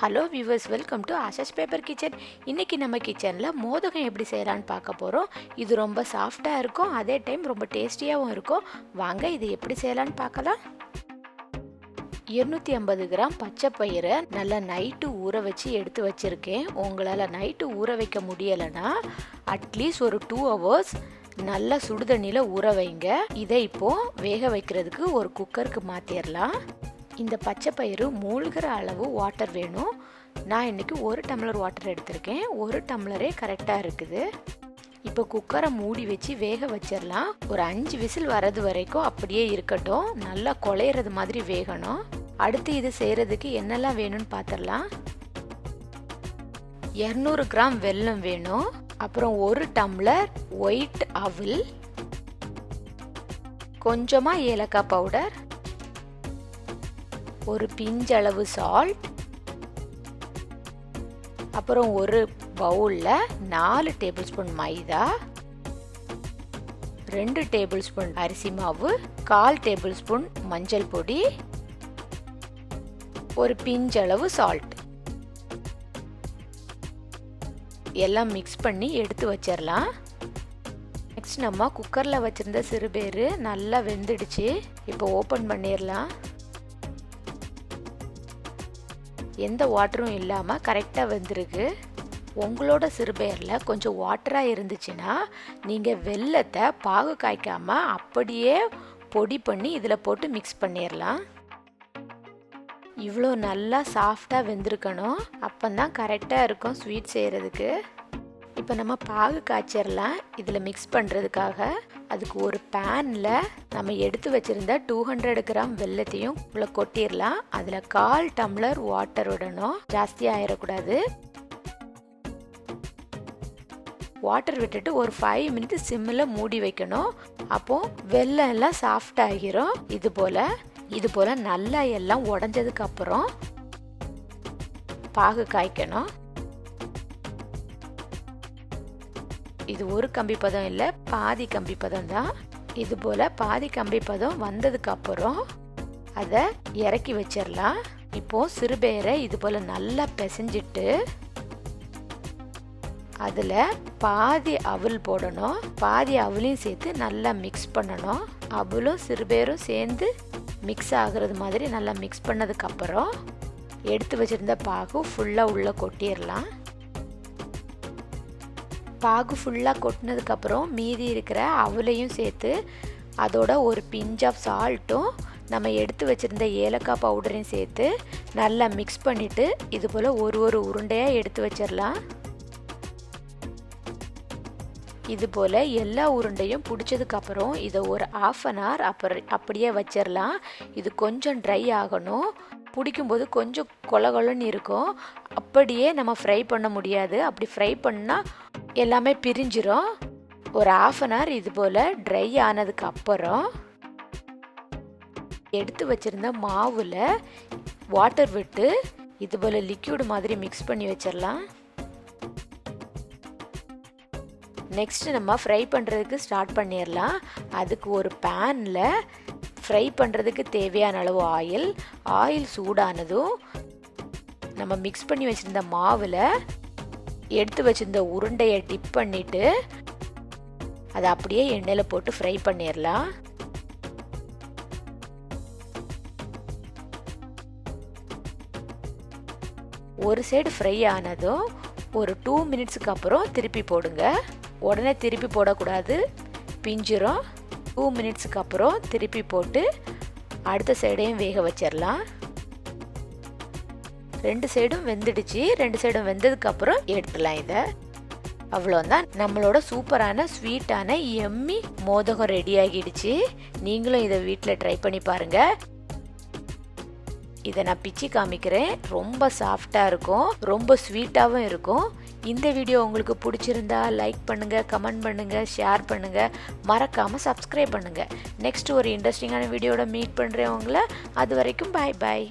Hello viewers, welcome to Asha's paper kitchen. இன்றைக்கி நம்ம கிச்சனில் மோதகம் எப்படி செய்யலான்னு பார்க்க போகிறோம். இது ரொம்ப சாஃப்டாக இருக்கும், அதே டைம் ரொம்ப டேஸ்டியாகவும் இருக்கும். வாங்க இது எப்படி செய்யலான்னு பார்க்கலாம். 250 கிராம் பச்சை பயிரை நல்லா நைட்டு ஊற வச்சு எடுத்து வச்சுருக்கேன். உங்களால் நைட்டு ஊற வைக்க முடியலைன்னா அட்லீஸ்ட் ஒரு 2 hours நல்லா சுடுதண்ணியில் ஊற வைங்க. இதை இப்போது வேக வைக்கிறதுக்கு ஒரு குக்கருக்கு மாற்றிடலாம். இந்த பச்சை பயிறு மூழ்கிற அளவு வாட்டர் வேணும். நான் இன்றைக்கி 1 டம்ளர் வாட்டர் எடுத்திருக்கேன். 1 டம்ளரே கரெக்டாக இருக்குது. இப்போ குக்கரை மூடி வச்சு வேக வச்சிடலாம். ஒரு 5 விசில் வர்றது வரைக்கும் அப்படியே இருக்கட்டும். நல்லா குழையிறது மாதிரி வேகணும். அடுத்து இது செய்கிறதுக்கு என்னெல்லாம் வேணும்னு பார்த்துடலாம். 200 கிராம் வெல்லம் வேணும். அப்புறம் 1 டம்ளர் ஒயிட் அவுல், கொஞ்சமாக ஏலக்காய் பவுடர், ஒரு பிஞ்சளவு சால்ட், அப்புறம் ஒரு பவுலில் 4 டேபிள் ஸ்பூன் மைதா, 2 டேபிள் ஸ்பூன் அரிசி மாவு, 1/4 டேபிள் ஸ்பூன் மஞ்சள் பொடி, ஒரு பிஞ்சளவு சால்ட் எல்லாம் மிக்ஸ் பண்ணி எடுத்து வச்சிடலாம். நெக்ஸ்ட் நம்ம குக்கரில் வச்சுருந்த சிறுபேறு நல்லா வெந்துடுச்சு. இப்போ ஓப்பன் பண்ணிடலாம். எந்த வாட்டரும் இல்லாமல் கரெக்டாக வெந்திருக்கு. உங்களோட சிறுபேரில் கொஞ்சம் வாட்டராக இருந்துச்சுன்னா நீங்கள் வெல்லத்தை பாகு காய்க்காமல் அப்படியே பொடி பண்ணி இதில் போட்டு மிக்ஸ் பண்ணிடலாம். இவ்வளோ நல்லா சாஃப்டாக வெந்திருக்கணும். அப்போ தான் கரெக்டாக இருக்கும் ஸ்வீட் செய்கிறதுக்கு. இப்போ நம்ம பாகு காய்ச்சிடலாம். இதில் மிக்ஸ் பண்ணுறதுக்காக அதுக்கு ஒரு பேனில் நம்ம எடுத்து வச்சுருந்த 200 கிராம் வெல்லத்தையும் உள்ள கொட்டிடலாம். அதில் 1/4 டம்ளர் வாட்டர் விடணும், ஜாஸ்தி ஆயிடக்கூடாது. வாட்டர் விட்டுட்டு ஒரு 5 மினிட்ஸ் சிம்மில் மூடி வைக்கணும். அப்போது வெல்லம் எல்லாம் சாஃப்ட் ஆகிரும். இது போல் நல்லா எல்லாம் உடஞ்சதுக்கு அப்புறம் பாகு காய்க்கணும். இது ஒரு கம்பி பதம் இல்லை, பாதி கம்பி பதம் தான். இது போல் பாதி கம்பி பதம் வந்ததுக்கு அப்புறம் அதை இறக்கி வச்சிடலாம். இப்போ சிறுபேரை இது போல் நல்லா பிசைஞ்சிட்டு அதில் பாதி அவுல் போடணும். பாதி அவுலையும் சேர்த்து நல்லா மிக்ஸ் பண்ணணும். அவுலும் சிறுபேரும் சேர்ந்து மிக்ஸ் ஆகுறது மாதிரி நல்லா மிக்ஸ் பண்ணதுக்கப்புறம் எடுத்து வச்சுருந்த பாகு ஃபுல்லாக உள்ளே கொட்டிடலாம். பாகு ஃபுல்லாக கொட்டினதுக்கப்புறம் மீதி இருக்கிற அவுலையும் சேர்த்து அதோட ஒரு பிஞ்ச் ஆஃப் சால்ட்டும் நம்ம எடுத்து வச்சுருந்த ஏலக்காய் பவுடரையும் சேர்த்து நல்லா மிக்ஸ் பண்ணிவிட்டு இது போல் ஒரு உருண்டையாக எடுத்து வச்சிடலாம். இது போல் எல்லா உருண்டையும் பிடிச்சதுக்கப்புறம் இதை ஒரு 1/2 hour அப்படியே வச்சிடலாம். இது கொஞ்சம் ட்ரை ஆகணும். பிடிக்கும்போது கொஞ்சம் கொலன்னு இருக்கும். அப்படியே நம்ம ஃப்ரை பண்ண முடியாது. அப்படி ஃப்ரை பண்ணால் எல்லாமே பிரிஞ்சிரும். ஒரு 1/2 hour இது போல் ட்ரை ஆனதுக்கு அப்புறம் எடுத்து வச்சுருந்த மாவில் வாட்டர் விட்டு இது போல் லிக்யூடு மாதிரி மிக்ஸ் பண்ணி வச்சிடலாம். நெக்ஸ்ட் நம்ம ஃப்ரை பண்ணுறதுக்கு ஸ்டார்ட் பண்ணிடலாம். அதுக்கு ஒரு பேனில் ஃப்ரை பண்ணுறதுக்கு தேவையான அளவு ஆயில் சூடானதும் நம்ம மிக்ஸ் பண்ணி வச்சுருந்த மாவில் எடுத்து வச்சுருந்த உருண்டையை டிப் பண்ணிவிட்டு அதை அப்படியே எண்ணெயில் போட்டு ஃப்ரை பண்ணிடலாம். ஒரு சைடு ஃப்ரை ஆனதும் ஒரு 2 மினிட்ஸுக்கு அப்புறம் திருப்பி போடுங்க. உடனே திருப்பி போடக்கூடாது, பிஞ்சிரும். 2 மினிட்ஸுக்கு அப்புறம் திருப்பி போட்டு அடுத்த சைடையும் வேக வச்சிடலாம். 2 சைடும் வெந்துடுச்சு. 2 சைடும் வெந்ததுக்கப்புறம் எடுத்துடலாம். இதை அவ்வளோதான். நம்மளோட சூப்பரான ஸ்வீட்டான எம்மி மோதகம் ரெடி ஆகிடுச்சு. நீங்களும் இதை வீட்டில் ட்ரை பண்ணி பாருங்கள். இதை நான் பிச்சு காமிக்கிறேன். ரொம்ப சாஃப்டாக இருக்கும், ரொம்ப ஸ்வீட்டாகவும் இருக்கும். இந்த வீடியோ உங்களுக்கு பிடிச்சிருந்தா லைக் பண்ணுங்கள், கமெண்ட் பண்ணுங்கள், ஷேர் பண்ணுங்கள், மறக்காமல் சப்ஸ்கிரைப் பண்ணுங்கள். நெக்ஸ்ட் ஒரு இன்ட்ரெஸ்டிங்கான வீடியோட மீட் பண்ணுறேன் உங்களை. அது வரைக்கும் பாய் பாய்.